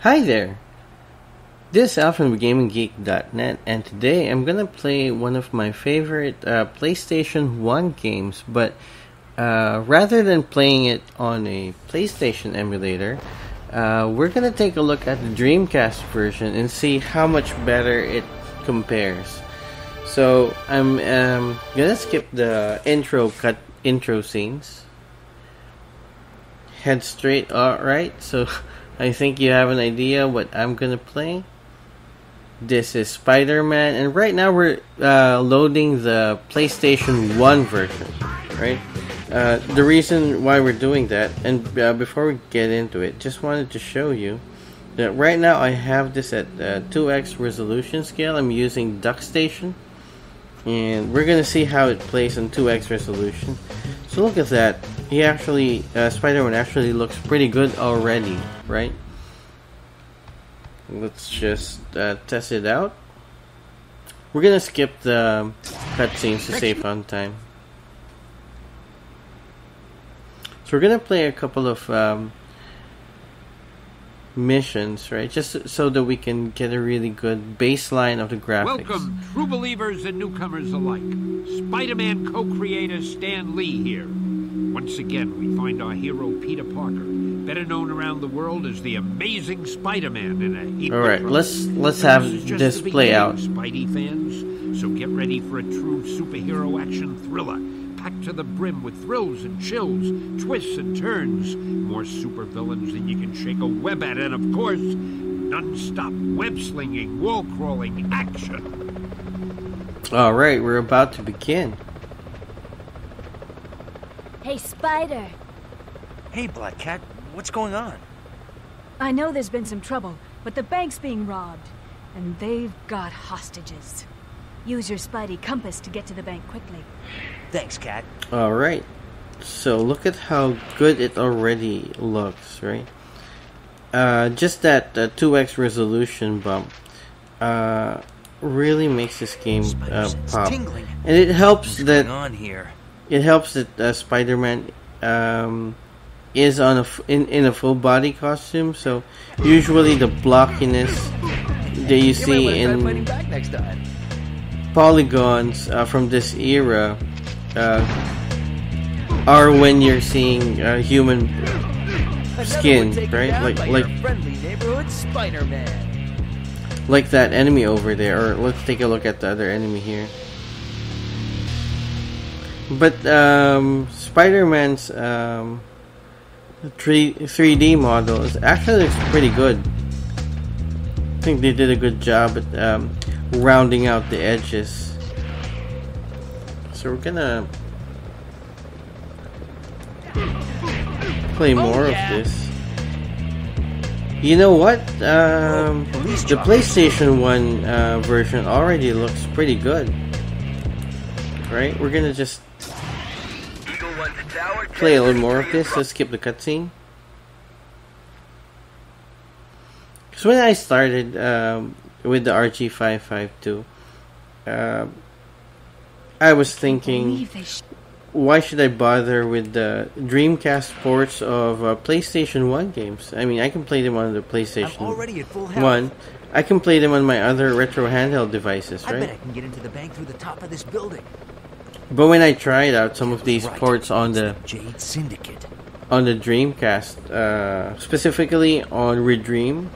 Hi there, this is Al from GamingGeek.net, and today I'm gonna play one of my favorite PlayStation 1 games, but rather than playing it on a PlayStation emulator, we're gonna take a look at the Dreamcast version and see how much better it compares. So I'm gonna skip the intro scenes. Head straight, alright, so I think you have an idea what I'm gonna play. This is Spider-Man, and right now we're loading the PlayStation 1 version, right? The reason why we're doing that, and before we get into it, just wanted to show you that right now I have this at 2x resolution scale. I'm using DuckStation, and we're gonna see how it plays on 2x resolution. So look at that. He actually, Spider-Man actually looks pretty good already, right? Let's just test it out. We're gonna skip the cutscenes to save on time. So we're gonna play a couple of missions, right? Just so that we can get a really good baseline of the graphics. Welcome, true believers and newcomers alike. Spider-Man co-creator Stan Lee here. Once again, we find our hero Peter Parker, better known around the world as the Amazing Spider-Man in a heap of Alright, trouble. let's have this play out. Spidey fans, so get ready for a true superhero action thriller, packed to the brim with thrills and chills, twists and turns, more supervillains than you can shake a web at, and of course, non-stop web-slinging, wall-crawling action. Alright, we're about to begin. Hey, Spider. Hey, Black Cat, what's going on? I know there's been some trouble, but the bank's being robbed, and they've got hostages. Use your Spidey compass to get to the bank quickly. Thanks, Cat. Alright, so look at how good it already looks, right? Just that 2x resolution bump really makes this game pop. Tingling. And it helps What's that going on here? it helps that Spider-Man is on in a full body costume, so usually the blockiness that you see in polygons from this era are when you're seeing human skin, right? Like that enemy over there. Or let's take a look at the other enemy here. But Spider-Man's 3D model actually looks pretty good. I think they did a good job at rounding out the edges. So we're gonna play more of this. You know what? The PlayStation 1 version already looks pretty good. Right? We're gonna just play a little more of this. Let's skip the cutscene. Because when I started with the RG552, I was thinking, why should I bother with the Dreamcast ports of PlayStation 1 games? I mean, I can play them on the PlayStation 1. I can play them on my other retro handheld devices, right? I bet I can get into the bank through the top of this building. But when I tried out some of these ports on the Jade Syndicate, on the Dreamcast, specifically on Redream,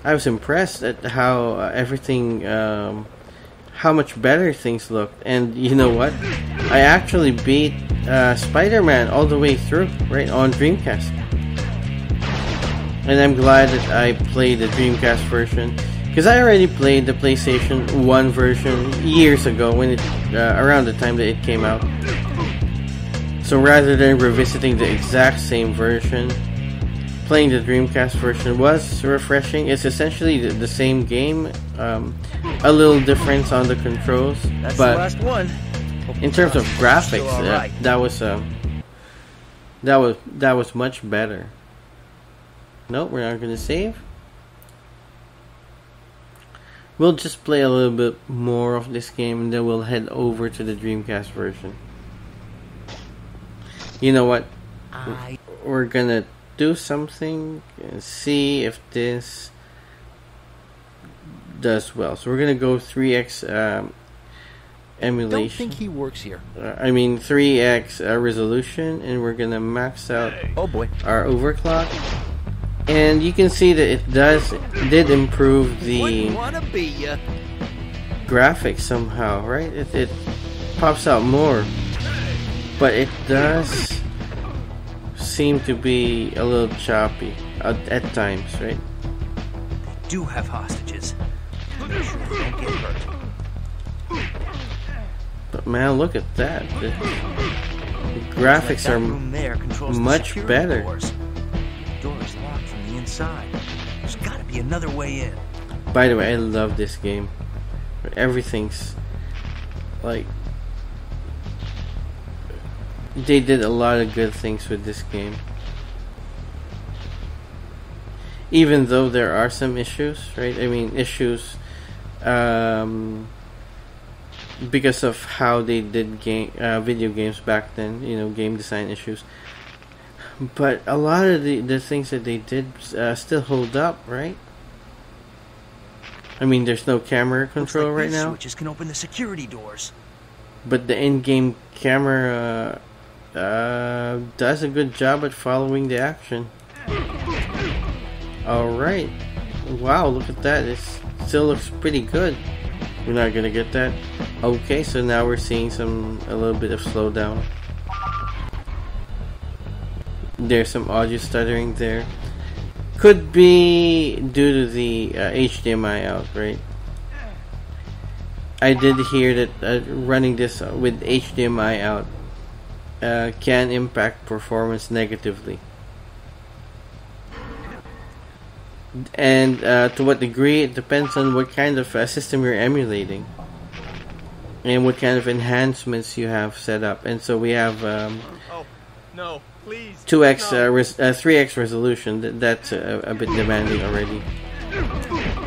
I was impressed at how everything, how much better things looked. And you know what? I actually beat Spider-Man all the way through, right, on Dreamcast. And I'm glad that I played the Dreamcast version, because I already played the PlayStation 1 version years ago, when it around the time that it came out. So rather than revisiting the exact same version, playing the Dreamcast version was refreshing. It's essentially the same game, a little difference on the controls, that's but the last one. in terms of graphics, right. that was much better. No, we're not gonna save. We'll just play a little bit more of this game, and then we'll head over to the Dreamcast version. You know what? We're gonna do something and see if this does well. So we're gonna go 3x emulation. Don't think he works here. 3x resolution, and we're gonna max out Oh boy. our overclock. And you can see that it did improve the Wouldn't wanna be ya. graphics somehow, right? It pops out more, but it does seem to be a little choppy at times, right? They do have hostages. Make sure they don't get hurt. But man, look at that. The graphics That are room there controls the much security better. Doors. The door is locked from the inside. There's gotta be another way in. By the way, I love this game. Everything's like, they did a lot of good things with this game. Even though there are some issues, right? Issues because of how they did video games back then, game design issues. But a lot of the things that they did still hold up, right? There's no camera control Looks like right these now, switches can open the security doors. but the in-game camera does a good job at following the action. Alright. Wow, look at that. It still looks pretty good. We're not gonna get that. Okay, so now we're seeing a little bit of slowdown. There's some audio stuttering there. Could be due to the HDMI out, right? I did hear that running this with HDMI out can impact performance negatively. And to what degree, it depends on what kind of system you're emulating and what kind of enhancements you have set up. And so we have Oh, no, please. 2x, no. 3x resolution. That's a bit demanding already.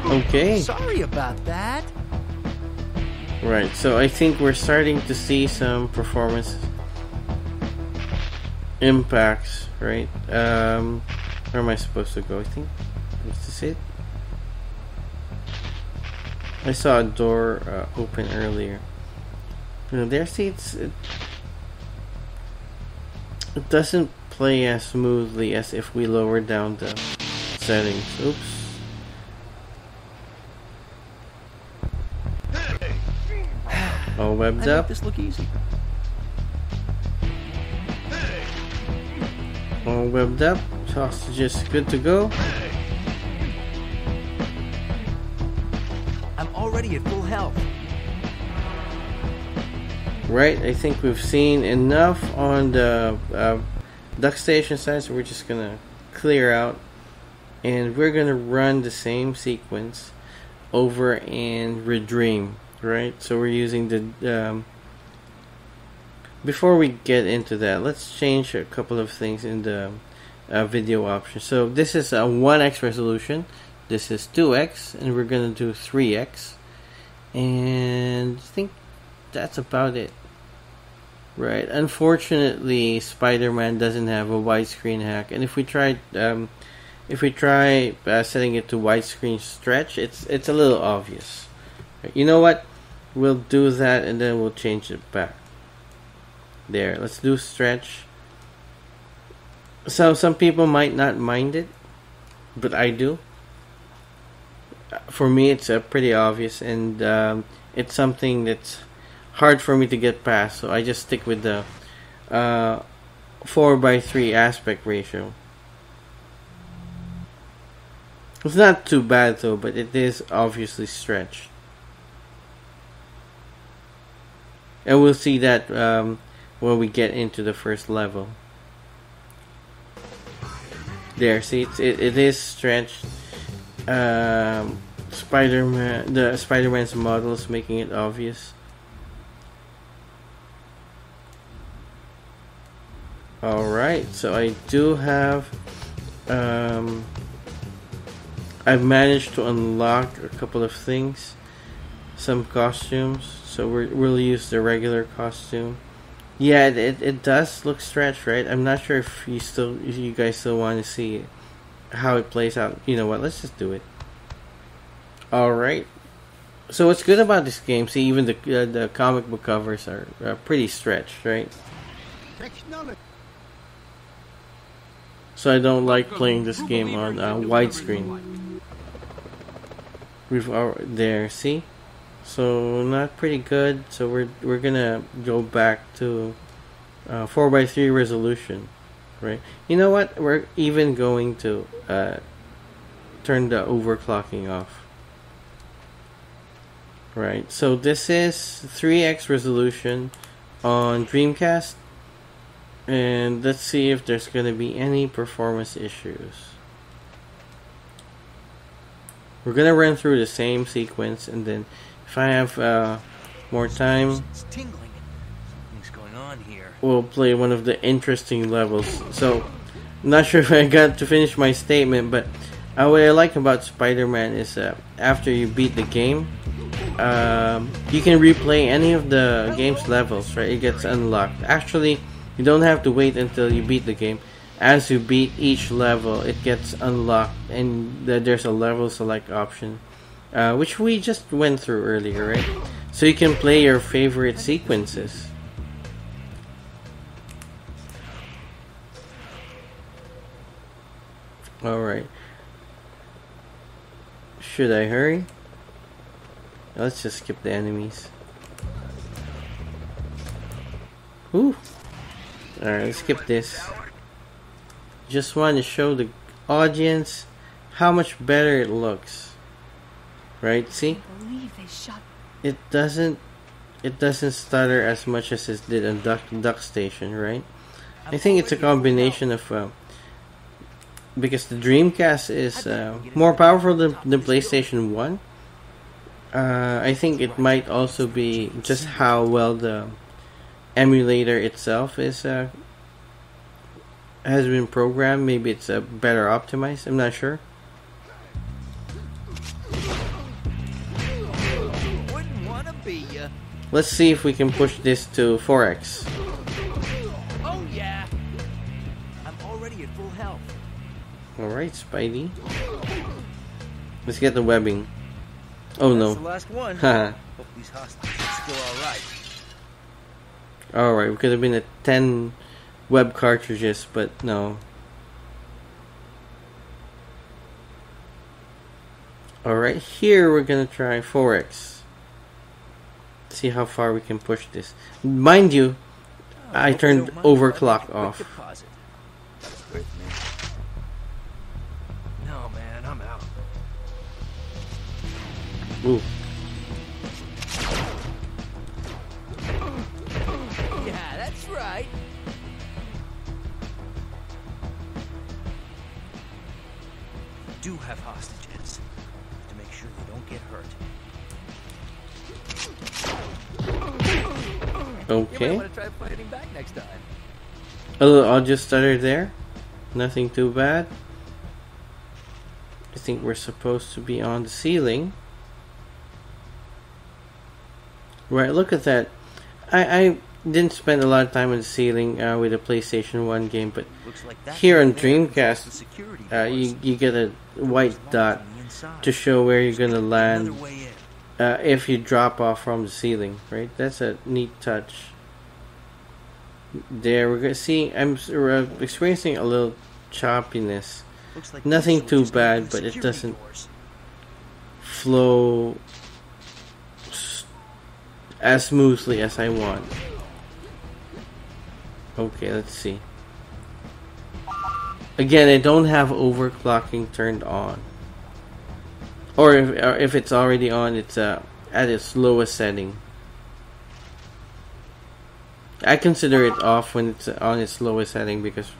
Okay. Sorry about that. Right, so I think we're starting to see some performance impacts, right? Where am I supposed to go? I think is this it? I saw a door open earlier. There, see, it doesn't play as smoothly as if we lower down the settings. Oops. All webbed I up. make this look easy. All webbed up. Sausages good to go. I'm already at full health. Right, I think we've seen enough on the duck station side, so we're just gonna clear out and we're gonna run the same sequence over in Redream, right? So we're using the before we get into that, let's change a couple of things in the video options. So this is a 1x resolution, this is 2x, and we're gonna do 3x, and I think that's about it. Right. Unfortunately, Spider-Man doesn't have a widescreen hack, and if we try setting it to widescreen stretch, it's a little obvious. Right. You know what? We'll do that, and then we'll change it back. There. Let's do stretch. So some people might not mind it, but I do. For me, it's pretty obvious, and it's something that's hard for me to get past, so I just stick with the 4:3 aspect ratio. It's not too bad though, but it is obviously stretched, and we'll see that when we get into the first level. There, see, it is stretched. Spider-Man's model is making it obvious. Alright, so I do have I've managed to unlock a couple of things, some costumes, so we'll use the regular costume Yeah, it does look stretched, right? I'm not sure if you guys still want to see how it plays out. You know what? Let's just do it. All right. So what's good about this game? See, even the comic book covers are pretty stretched, right? So I don't like playing this game on widescreen. There, see? So not pretty good. So we're gonna go back to 4:3 resolution, right? You know what? We're even going to turn the overclocking off. Right. So this is 3x resolution on Dreamcast, and let's see if there's gonna be any performance issues. We're gonna run through the same sequence, and then if I have more time, It's tingling. Something's going on here. we'll play one of the interesting levels. So, I'm not sure if I got to finish my statement, but what I like about Spider-Man is after you beat the game, you can replay any of the game's levels, right? It gets unlocked. Actually, you don't have to wait until you beat the game. As you beat each level, it gets unlocked, and there's a level select option, which we just went through earlier, right? So you can play your favorite sequences. Alright. Should I hurry? Let's just skip the enemies. Ooh. Alright, let's skip this. Just want to show the audience how much better it looks. Right? See? I believe they shot. It doesn't stutter as much as it did on Duck Station, right? I think it's a combination of because the Dreamcast is more powerful than the PlayStation 1. I think it might also be just how well the emulator itself is has been programmed. Maybe it's better optimized. I'm not sure. Wouldn't wanna be ya. Let's see if we can push this to 4x. Oh yeah. I'm already at full health. Alright, Spidey. Let's get the webbing. Oh That's no. the last one. Haha. Hope these hostages are still alright. Alright, we could have been at 10 web cartridges, but no. Alright, here we're gonna try 4x. See how far we can push this. Mind you, I turned overclock off. Deposit. That's great, man. No, man, I'm out. Ooh. Yeah, that's right. Do have hostages to make sure they don't get hurt. You might Okay. want to try fighting back next time. A little audio stutter there. Nothing too bad. I think we're supposed to be on the ceiling. Right, look at that. I didn't spend a lot of time on the ceiling with the PlayStation 1 game, but Looks like that here on right there is the Dreamcast, security doors. you get a white There's dot locks on the inside. to show where you're gonna Another land way in. if you drop off from the ceiling, right? That's a neat touch. There, we're gonna see. I'm experiencing a little choppiness. Looks like Nothing these too soldiers bad, opened but it security doesn't doors. flow as smoothly as I want. Okay, let's see. Again, I don't have overclocking turned on. Or if it's already on, it's at its lowest setting. I consider it off when it's on its lowest setting because,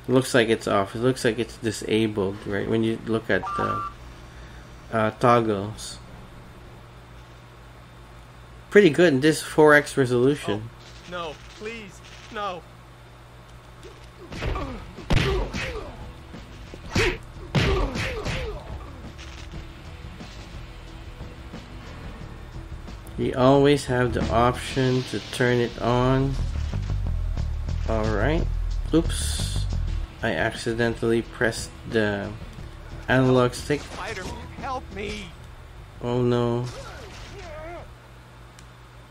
looks like it's off. It looks like it's disabled, right? When you look at the toggles. Pretty good. This 4x resolution. Oh, no, please, no. You always have the option to turn it on. Alright. Oops. I accidentally pressed the analog stick. Spider-Man, help me! Oh no.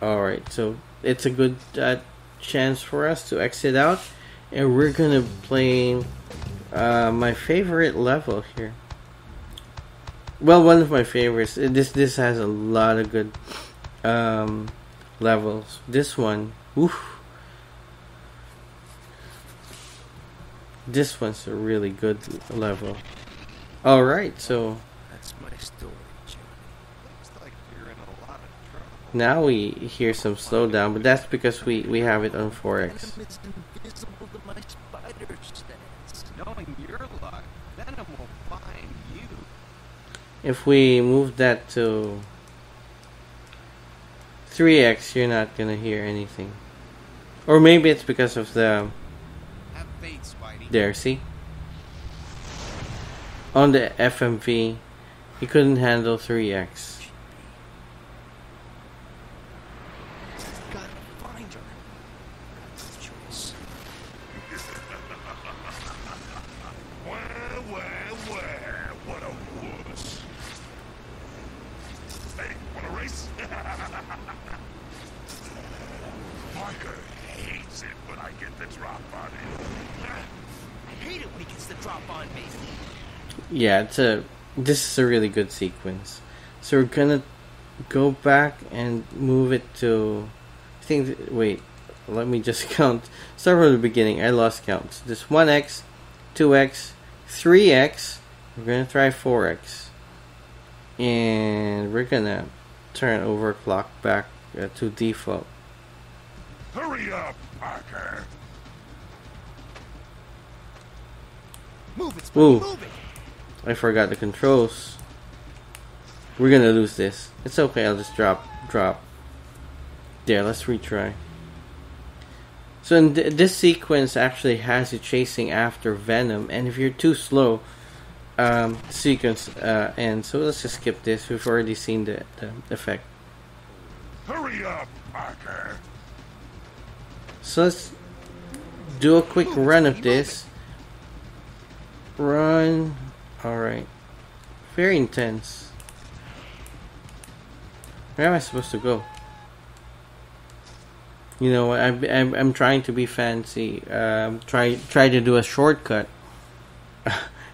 Alright, so it's a good chance for us to exit out. And we're gonna play my favorite level here. Well, one of my favorites. This has a lot of good levels. This one, oof. This one's a really good level. Alright, so That's my story, Johnny. Looks like you're in a lot of trouble. now we hear some slowdown, but that's because we have it on 4x. Venom is invisible to my spider sense. Knowing your luck, Venom will find you. If we move that to 3x, you're not gonna hear anything. Or maybe it's because of the... Have faith, Spidey. There, see? On the FMV, he couldn't handle 3x. Gotta find her. That's the choice. What a wuss. Hey, wanna race? Parker hates it when I get the drop on him. I hate it when he gets the drop on me. Yeah, this is a really good sequence. So we're gonna go back and move it to... I think... Wait, let me just count. Start from the beginning. I lost count. So this 1x, 2x, 3x. We're gonna try 4x. And we're gonna turn overclock back to default. Hurry up, Parker. Move it, Ooh. Spidey, move it. I forgot the controls. We're gonna lose this. It's okay, I'll just drop. There, let's retry. So in this sequence actually has you chasing after Venom, and if you're too slow, sequence ends. So let's just skip this. We've already seen the effect. Hurry up, Parker. So let's do a quick run of this. Run. Alright. Very intense. Where am I supposed to go? You know, I'm trying to be fancy. Try to do a shortcut.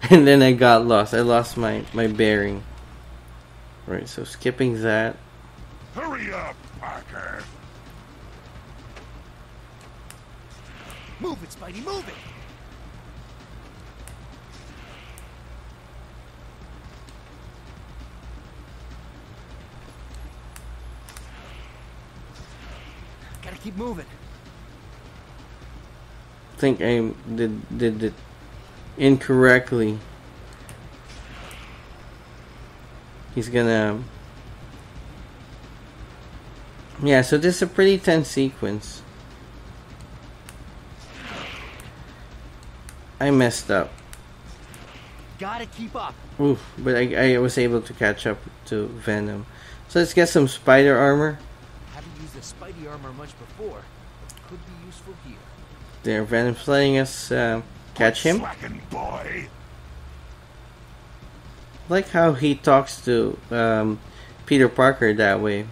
And then I got lost. I lost my bearing. Right, so skipping that. Hurry up, Parker. Move it, Spidey, move it. Gotta keep moving. I think I did it incorrectly. He's gonna... Yeah, so this is a pretty tense sequence. I messed up. Gotta keep up. Oof, but I was able to catch up to Venom. So let's get some spider armor. Haven't used the Spidey armor much before. Could be useful here. There, Venom's letting us catch him. Slacking, boy. Like how he talks to Peter Parker that way.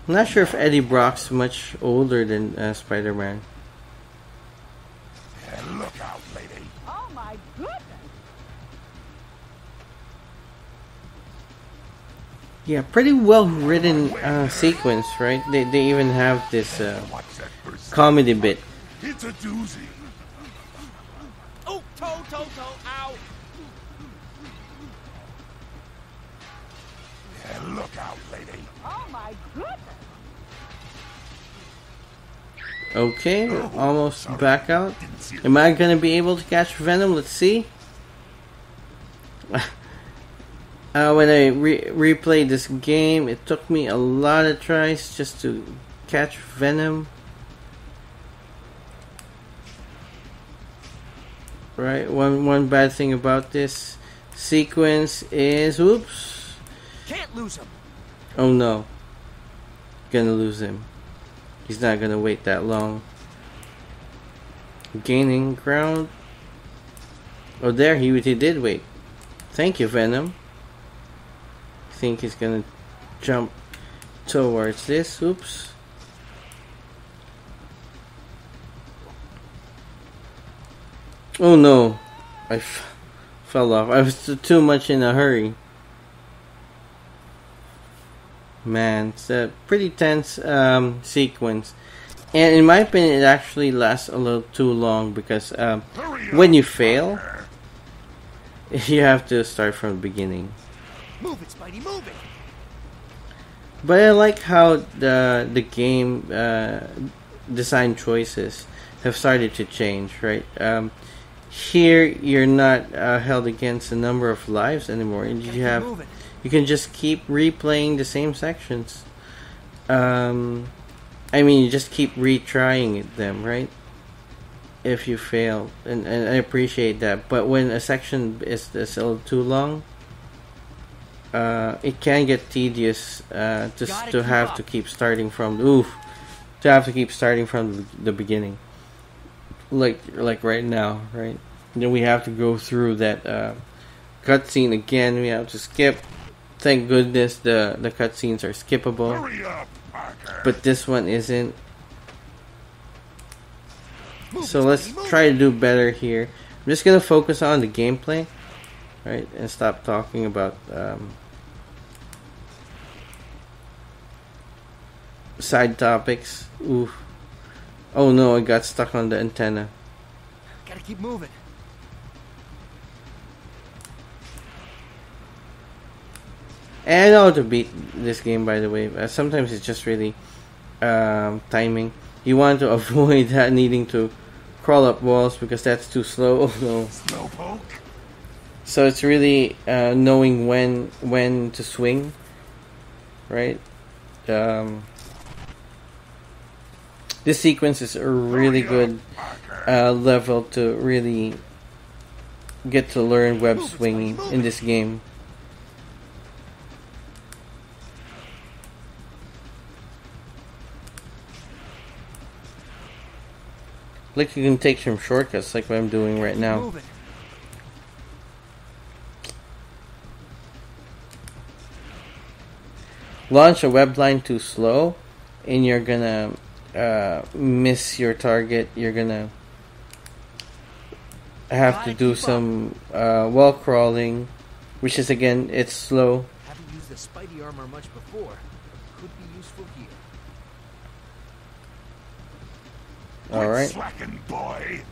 I'm not sure if Eddie Brock's much older than Spider-Man. Yeah, look out, lady. Oh my goodness! Yeah, pretty well written sequence, right? They even have this Watch that first. comedy bit. It's a doozy. Oh, toe, ow. Yeah, look out, lady. Oh my goodness! Okay, we're almost back out. Am I gonna be able to catch Venom? Let's see. When I replayed this game, it took me a lot of tries just to catch Venom. Right, one bad thing about this sequence is, oops. Can't lose him. Oh no. gonna lose him. He's not gonna wait that long. Gaining ground. Oh, there, he did wait. Thank you, Venom. I think he's gonna jump towards this. Oops. Oh no. I fell off. I was too much in a hurry. Man, it's a pretty tense sequence. And in my opinion, it actually lasts a little too long because when you fail, you have to start from the beginning. Move it, Spidey, move it! But I like how the game design choices have started to change, right? Here, you're not held against a number of lives anymore. And you can just keep replaying the same sections. I mean, you just keep retrying them, right? If you fail, and I appreciate that. But when a section is a little too long, it can get tedious to have to keep starting from the beginning. Like right now, right? And then we have to go through that cutscene again. We have to skip. Thank goodness the cutscenes are skippable. Hurry up, Parker. But this one isn't. So let's try to do better here. I'm just gonna focus on the gameplay, right, and stop talking about side topics. Oof. Oh no, I got stuck on the antenna. Gotta keep moving. And I know how to beat this game, by the way. Sometimes it's just really timing. You want to avoid that needing to crawl up walls because that's too slow. Oh no. Slowpoke. So it's really knowing when to swing, right? This sequence is a really good level to really get to learn web swinging in this game. Like you can take some shortcuts like what I'm doing right now. Launch a web line too slow and you're gonna miss your target. You're gonna have to do some wall crawling, which is again, it's slow. Haven't used the Spidey armor much before, but could be useful here. Alright. Slacking, boy.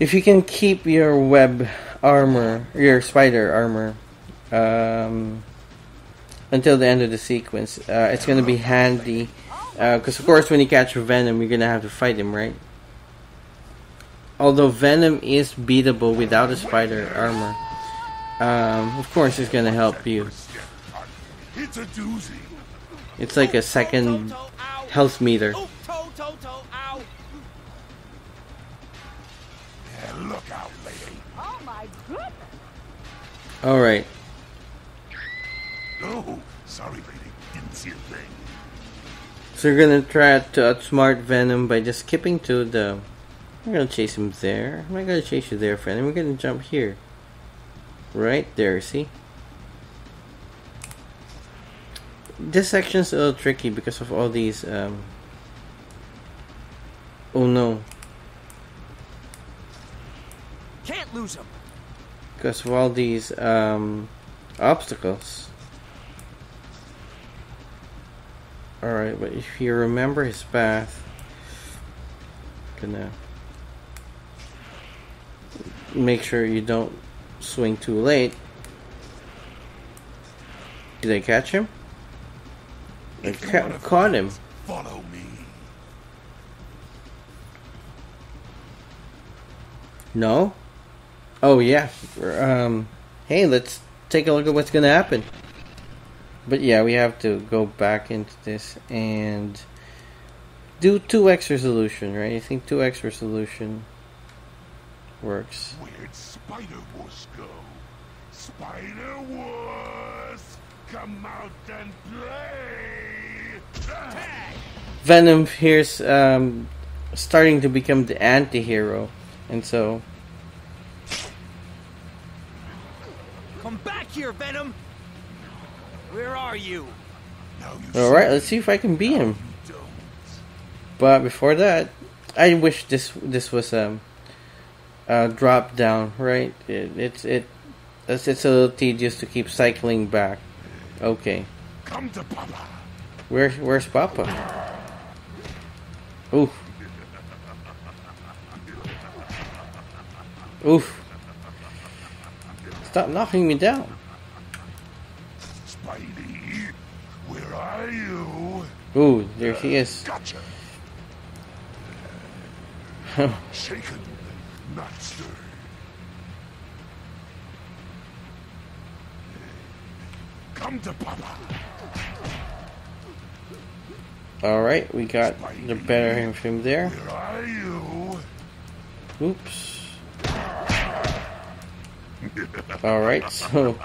If you can keep your web armor, your spider armor, until the end of the sequence, it's going to be handy. Because of course when you catch Venom, you're going to have to fight him, right? Although Venom is beatable without a spider armor. Of course it's going to help you. It's a doozy. It's like a second health meter. Yeah, look out, lady. Oh my goodness! Alright. Oh, sorry, lady. Didn't see a thing. So you're gonna try to outsmart Venom by just skipping to the... I'm gonna chase him there. I'm not gonna chase you there, friend. We're gonna jump here. Right there, see? This section's a little tricky because of all these, oh no. Can't lose him. Because of all these, obstacles. Alright, but if you remember his path, gonna make sure you don't swing too late. Did I catch him? I caught him. Follow me. No? Oh yeah. Hey, let's take a look at what's gonna happen. But yeah, we have to go back into this and do 2x resolution, right? I think 2x resolution works. Where'd Spider-Wuss go? Spider-Wuss! Yes, come out and play. Venom here's starting to become the anti-hero, and so Come back here, Venom! Where are you? Now you alright, let's see if I can beat him. don't. But before that, I wish this was drop down, right? It's a little tedious to keep cycling back. Okay, Come to Papa. where's Papa? Oof. Oof. Stop knocking me down. Spidey, where are you? Ooh, there he is. Gotcha. Shaken, not stirred. Come to Papa. Alright, we got the better of him there. Where are you? Oops. Alright, so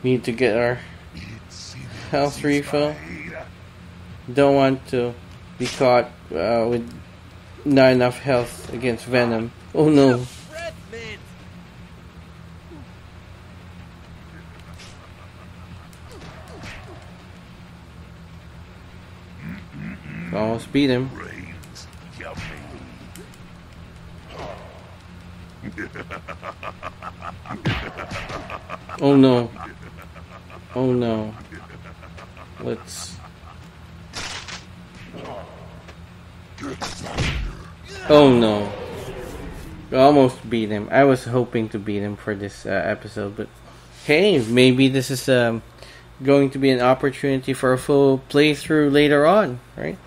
we need to get our health refill. Don't want to be caught with not enough health against Venom. Oh no. Breath mint! Almost beat him. Brains, yummy. Oh no. Oh no. Let's. Oh no. Almost beat him. I was hoping to beat him for this episode, but hey, maybe this is going to be an opportunity for a full playthrough later on, right?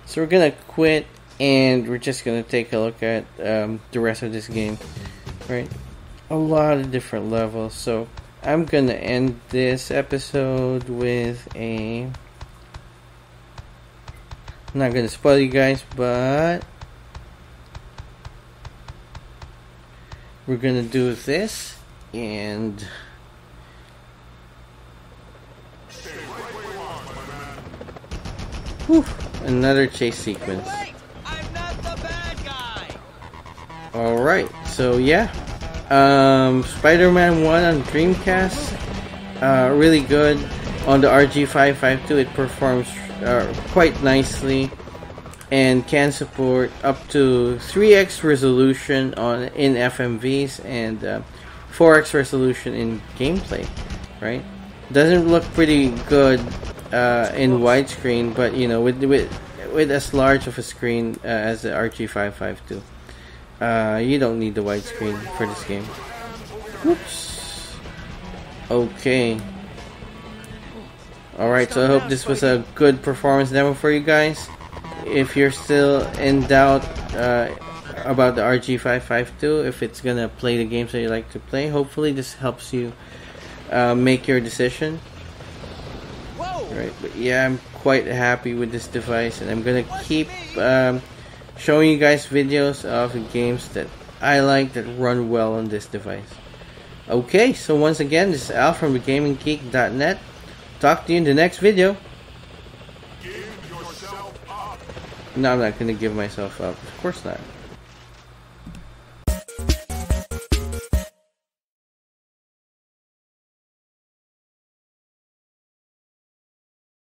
So we're gonna quit and we're just gonna take a look at the rest of this game, right? A lot of different levels. So I'm gonna end this episode with a. I'm not gonna spoil you guys, but we're gonna do this and. Whew, another chase sequence. Wait! I'm not the bad guy! Alright, so yeah. Spider-Man 1 on Dreamcast. Really good. On the RG552, it performs quite nicely and can support up to 3x resolution in FMVs and 4x resolution in gameplay, right? Doesn't look pretty good in widescreen, but you know, with as large of a screen as the RG552, you don't need the widescreen for this game. Whoops. Okay. Alright, so I hope this was a good performance demo for you guys. If you're still in doubt about the RG552, if it's gonna play the games that you like to play, hopefully this helps you make your decision. Right, but yeah, I'm quite happy with this device, and I'm gonna keep showing you guys videos of games that I like that run well on this device. Okay, so once again, this is Al from thegaminggeek.net. Talk to you in the next video. Give yourself up. No, I'm not gonna give myself up. Of course not.